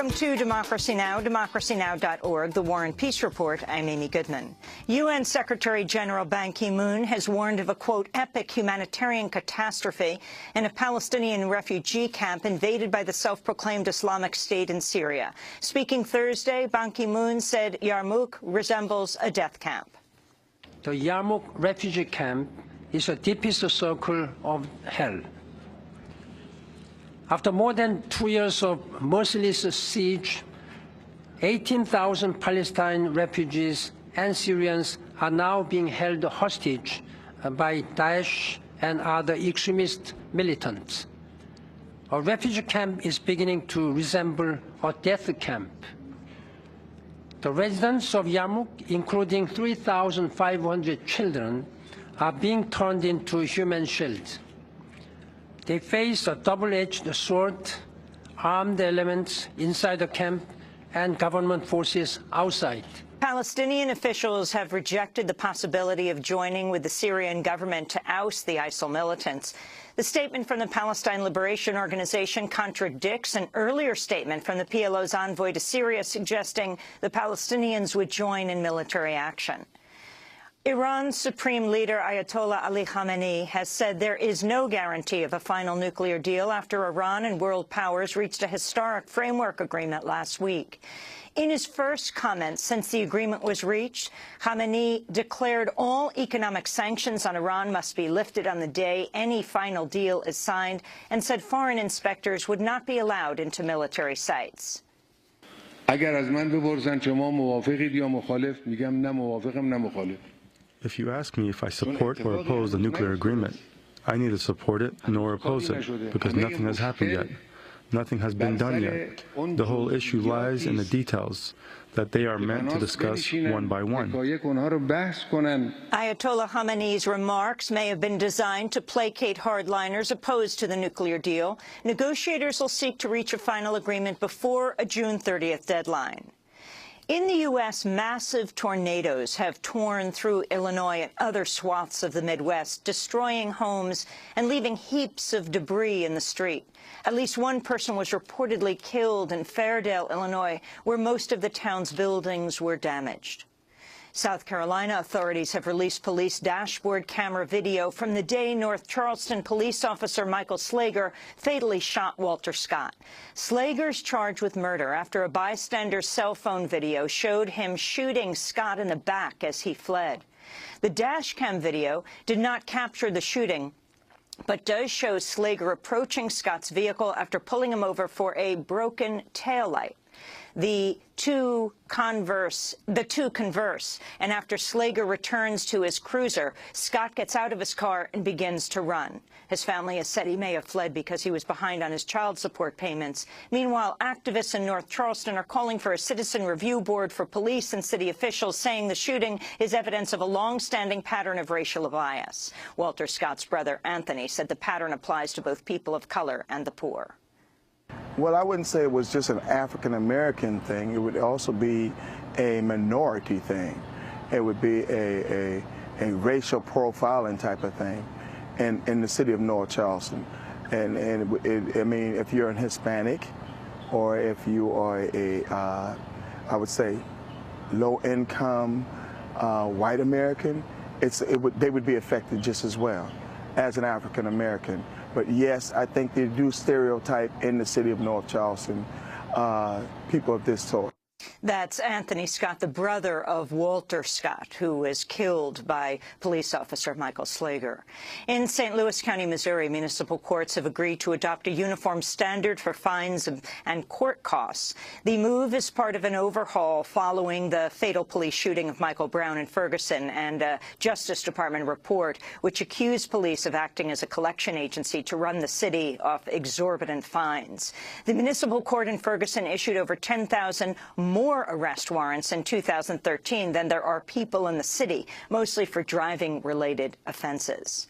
Welcome to Democracy Now!, democracynow.org, the War and Peace Report. I'm Amy Goodman. UN Secretary General Ban Ki-moon has warned of a, quote, epic humanitarian catastrophe in a Palestinian refugee camp invaded by the self-proclaimed Islamic State in Syria. Speaking Thursday, Ban Ki-moon said Yarmouk resembles a death camp. The Yarmouk refugee camp is the deepest circle of hell. After more than 2 years of merciless siege, 18,000 Palestinian refugees and Syrians are now being held hostage by Daesh and other extremist militants. A refugee camp is beginning to resemble a death camp. The residents of Yarmouk, including 3,500 children, are being turned into human shields. They face a double-edged sword, armed elements inside the camp, and government forces outside. Palestinian officials have rejected the possibility of joining with the Syrian government to oust the ISIL militants. The statement from the Palestine Liberation Organization contradicts an earlier statement from the PLO's envoy to Syria suggesting the Palestinians would join in military action. Iran's Supreme Leader Ayatollah Ali Khamenei has said there is no guarantee of a final nuclear deal after Iran and world powers reached a historic framework agreement last week. In his first comments since the agreement was reached, Khamenei declared all economic sanctions on Iran must be lifted on the day any final deal is signed, and said foreign inspectors would not be allowed into military sites. If you ask me if I support or oppose the nuclear agreement, I neither support it nor oppose it, because nothing has happened yet. Nothing has been done yet. The whole issue lies in the details that they are meant to discuss one by one. Ayatollah Khamenei's remarks may have been designed to placate hardliners opposed to the nuclear deal. Negotiators will seek to reach a final agreement before a June 30th deadline. In the U.S., massive tornadoes have torn through Illinois and other swaths of the Midwest, destroying homes and leaving heaps of debris in the street. At least one person was reportedly killed in Fairdale, Illinois, where most of the town's buildings were damaged. South Carolina authorities have released police dashboard camera video from the day North Charleston police officer Michael Slager fatally shot Walter Scott. Slager's charged with murder after a bystander's cell phone video showed him shooting Scott in the back as he fled. The dash cam video did not capture the shooting, but does show Slager approaching Scott's vehicle after pulling him over for a broken taillight. The two converse, and after Slager returns to his cruiser, Scott gets out of his car and begins to run. His family has said he may have fled because he was behind on his child support payments. Meanwhile, activists in North Charleston are calling for a citizen review board for police and city officials, saying the shooting is evidence of a long-standing pattern of racial bias. Walter Scott's brother, Anthony, said the pattern applies to both people of color and the poor. Well, I wouldn't say it was just an African-American thing. It would also be a minority thing. It would be a racial profiling type of thing in the city of North Charleston. And I mean, if you're an Hispanic or if you are I would say, low-income white American, they would be affected just as well as an African-American. But yes, I think they do stereotype in the city of North Charleston people of this sort. That's Anthony Scott, the brother of Walter Scott, who was killed by police officer Michael Slager. In St. Louis County, Missouri, municipal courts have agreed to adopt a uniform standard for fines and court costs. The move is part of an overhaul following the fatal police shooting of Michael Brown in Ferguson and a Justice Department report which accused police of acting as a collection agency to run the city off exorbitant fines. The municipal court in Ferguson issued over 10,000 more arrest warrants in 2013 than there are people in the city, mostly for driving-related offenses.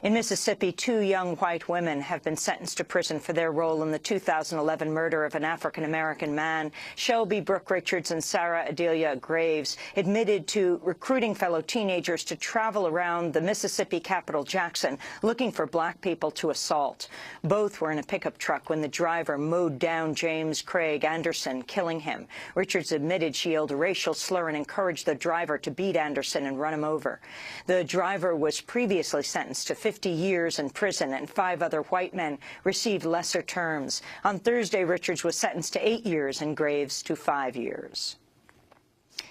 In Mississippi, 2 young white women have been sentenced to prison for their role in the 2011 murder of an African-American man. Shelby Brooke Richards and Sarah Adelia Graves admitted to recruiting fellow teenagers to travel around the Mississippi capital, Jackson, looking for black people to assault. Both were in a pickup truck when the driver mowed down James Craig Anderson, killing him. Richards admitted she yelled a racial slur and encouraged the driver to beat Anderson and run him over. The driver was previously sentenced to 50 years in prison, and 5 other white men received lesser terms. On Thursday, Richards was sentenced to 8 years and Graves to 5 years.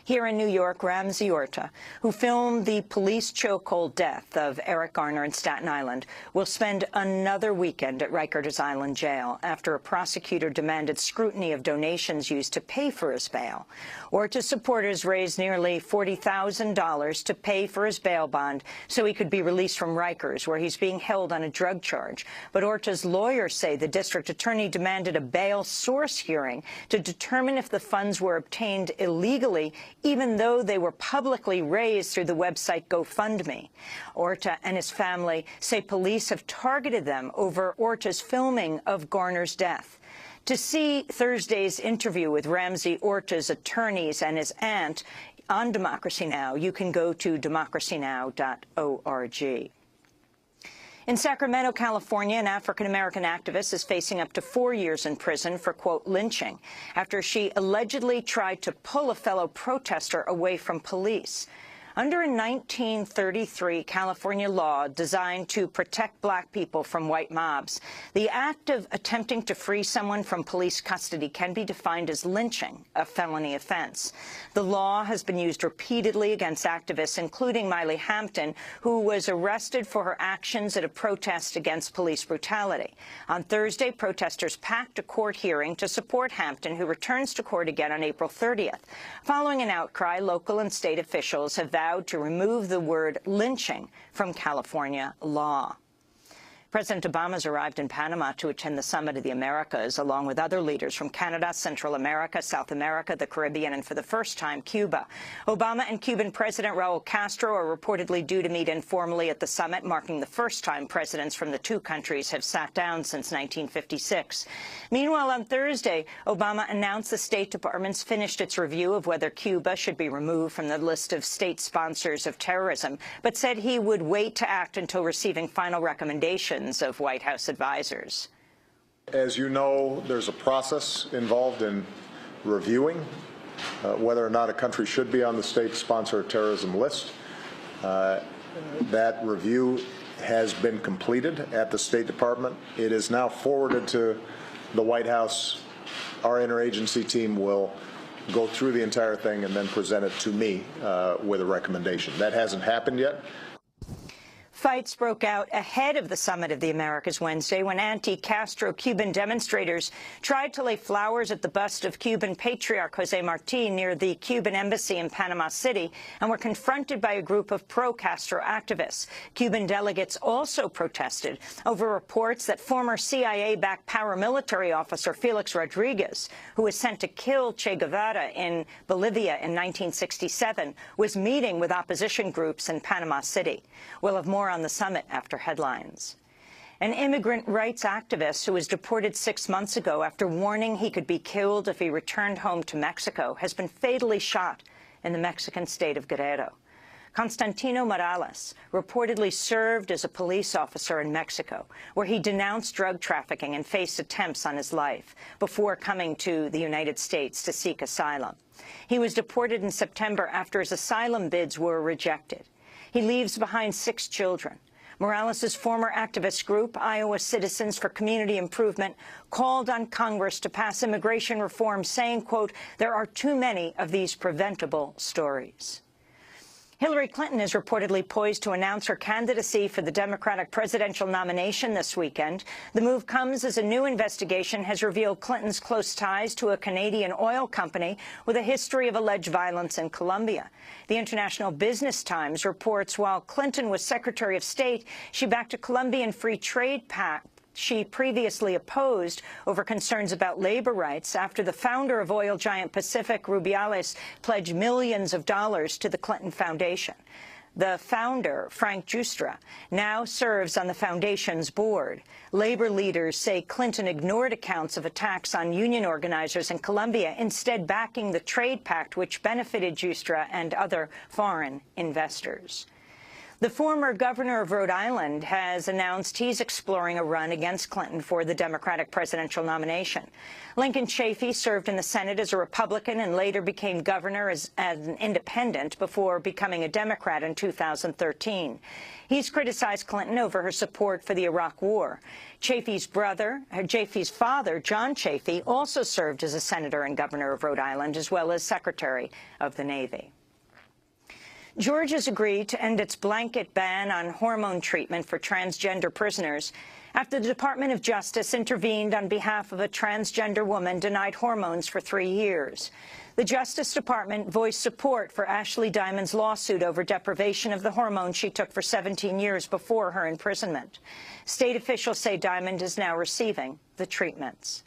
Here in New York, Ramsey Orta, who filmed the police chokehold death of Eric Garner in Staten Island, will spend another weekend at Rikers Island Jail after a prosecutor demanded scrutiny of donations used to pay for his bail. Orta's supporters raised nearly $40,000 to pay for his bail bond so he could be released from Rikers, where he's being held on a drug charge. But Orta's lawyers say the district attorney demanded a bail source hearing to determine if the funds were obtained illegally, even though they were publicly raised through the website GoFundMe. Orta and his family say police have targeted them over Orta's filming of Garner's death. To see Thursday's interview with Ramsey Orta's attorneys and his aunt on Democracy Now!, you can go to democracynow.org. In Sacramento, California, an African-American activist is facing up to 4 years in prison for, quote, lynching, after she allegedly tried to pull a fellow protester away from police. Under a 1933 California law designed to protect black people from white mobs, the act of attempting to free someone from police custody can be defined as lynching, a felony offense. The law has been used repeatedly against activists, including Miley Hampton, who was arrested for her actions at a protest against police brutality. On Thursday, protesters packed a court hearing to support Hampton, who returns to court again on April 30th. Following an outcry, local and state officials have vowed to remove the word lynching from California law. President Obama's arrived in Panama to attend the Summit of the Americas, along with other leaders from Canada, Central America, South America, the Caribbean, and for the first time, Cuba. Obama and Cuban President Raul Castro are reportedly due to meet informally at the summit, marking the first time presidents from the two countries have sat down since 1956. Meanwhile, on Thursday, Obama announced the State Department's finished its review of whether Cuba should be removed from the list of state sponsors of terrorism, but said he would wait to act until receiving final recommendations of White House advisors. As you know, there's a process involved in reviewing whether or not a country should be on the state sponsor of terrorism list. That review has been completed at the State Department. It is now forwarded to the White House. Our interagency team will go through the entire thing and then present it to me with a recommendation. That hasn't happened yet. Fights broke out ahead of the Summit of the Americas Wednesday when anti-Castro Cuban demonstrators tried to lay flowers at the bust of Cuban patriarch Jose Marti near the Cuban embassy in Panama City and were confronted by a group of pro-Castro activists. Cuban delegates also protested over reports that former CIA-backed paramilitary officer Felix Rodriguez, who was sent to kill Che Guevara in Bolivia in 1967, was meeting with opposition groups in Panama City. We'll have more on the summit after headlines. An immigrant rights activist who was deported 6 months ago after warning he could be killed if he returned home to Mexico has been fatally shot in the Mexican state of Guerrero. Constantino Morales reportedly served as a police officer in Mexico, where he denounced drug trafficking and faced attempts on his life before coming to the United States to seek asylum. He was deported in September after his asylum bids were rejected. He leaves behind 6 children. Morales' former activist group, Iowa Citizens for Community Improvement, called on Congress to pass immigration reform, saying, quote, "There are too many of these preventable stories." Hillary Clinton is reportedly poised to announce her candidacy for the Democratic presidential nomination this weekend. The move comes as a new investigation has revealed Clinton's close ties to a Canadian oil company with a history of alleged violence in Colombia. The International Business Times reports while Clinton was Secretary of State, she backed a Colombian free trade pact she previously opposed over concerns about labor rights after the founder of oil giant Pacific, Rubiales, pledged millions of dollars to the Clinton Foundation. The founder, Frank Giustra, now serves on the foundation's board. Labor leaders say Clinton ignored accounts of attacks on union organizers in Colombia, instead backing the trade pact which benefited Giustra and other foreign investors. The former governor of Rhode Island has announced he's exploring a run against Clinton for the Democratic presidential nomination. Lincoln Chafee served in the Senate as a Republican and later became governor as an independent before becoming a Democrat in 2013. He's criticized Clinton over her support for the Iraq War. Chafee's father, John Chafee, also served as a senator and governor of Rhode Island, as well as Secretary of the Navy. Georgia's agreed to end its blanket ban on hormone treatment for transgender prisoners after the Department of Justice intervened on behalf of a transgender woman denied hormones for 3 years. The Justice Department voiced support for Ashley Diamond's lawsuit over deprivation of the hormones she took for 17 years before her imprisonment. State officials say Diamond is now receiving the treatments.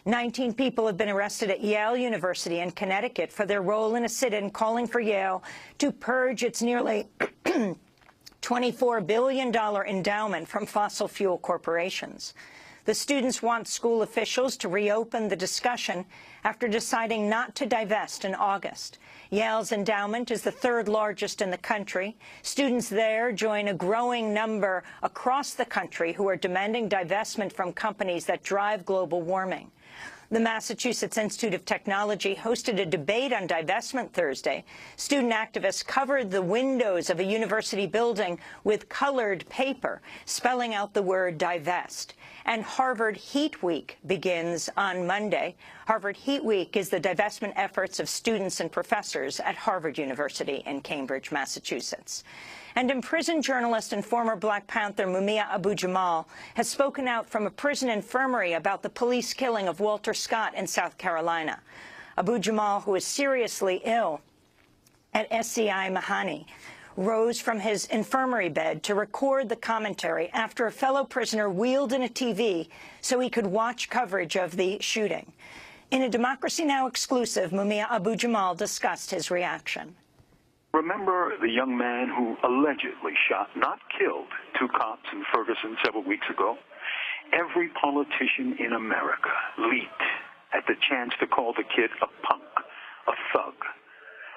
19 people have been arrested at Yale University in Connecticut for their role in a sit-in calling for Yale to purge its nearly $24 billion endowment from fossil fuel corporations. The students want school officials to reopen the discussion after deciding not to divest in August. Yale's endowment is the third largest in the country. Students there join a growing number across the country who are demanding divestment from companies that drive global warming. The Massachusetts Institute of Technology hosted a debate on divestment Thursday. Student activists covered the windows of a university building with colored paper, spelling out the word divest. And Harvard Heat Week begins on Monday. Harvard Heat Week is the divestment efforts of students and professors at Harvard University in Cambridge, Massachusetts. And imprisoned journalist and former Black Panther Mumia Abu-Jamal has spoken out from a prison infirmary about the police killing of Walter Scott in South Carolina. Abu-Jamal, who is seriously ill at SCI Mahani, rose from his infirmary bed to record the commentary after a fellow prisoner wheeled in a TV so he could watch coverage of the shooting. In a Democracy Now! Exclusive, Mumia Abu-Jamal discussed his reaction. Remember the young man who allegedly shot, not killed, 2 cops in Ferguson several weeks ago? Every politician in America leaped at the chance to call the kid a punk, a thug.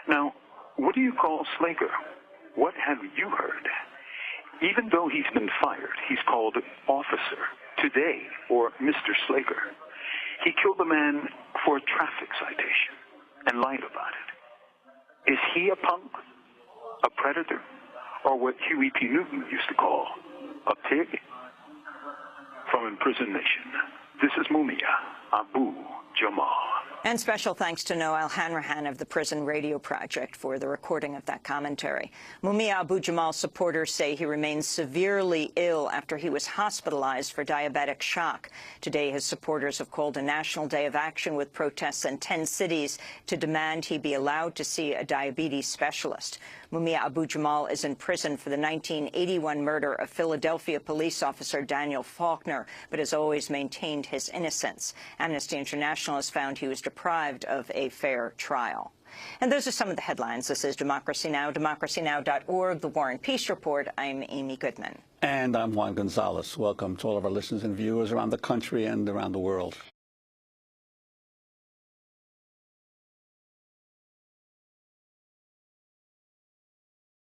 Now, what do you call Slaker? What have you heard? Even though he's been fired, he's called officer today, or Mr. Slaker. He killed a man for a traffic citation and lied about it. Is he a punk, a predator, or what Huey P. Newton used to call a pig? From Imprisoned Nation, this is Mumia Abu-Jamal. And special thanks to Noel Hanrahan of the Prison Radio Project for the recording of that commentary. Mumia Abu-Jamal's supporters say he remains severely ill after he was hospitalized for diabetic shock. Today, his supporters have called a national day of action with protests in 10 cities to demand he be allowed to see a diabetes specialist. Mumia Abu-Jamal is in prison for the 1981 murder of Philadelphia police officer Daniel Faulkner, but has always maintained his innocence. Amnesty International has found he was deprived of a fair trial. And those are some of the headlines. This is Democracy Now!, democracynow.org, The War and Peace Report. I'm Amy Goodman. And I'm Juan Gonzalez. Welcome to all of our listeners and viewers around the country and around the world.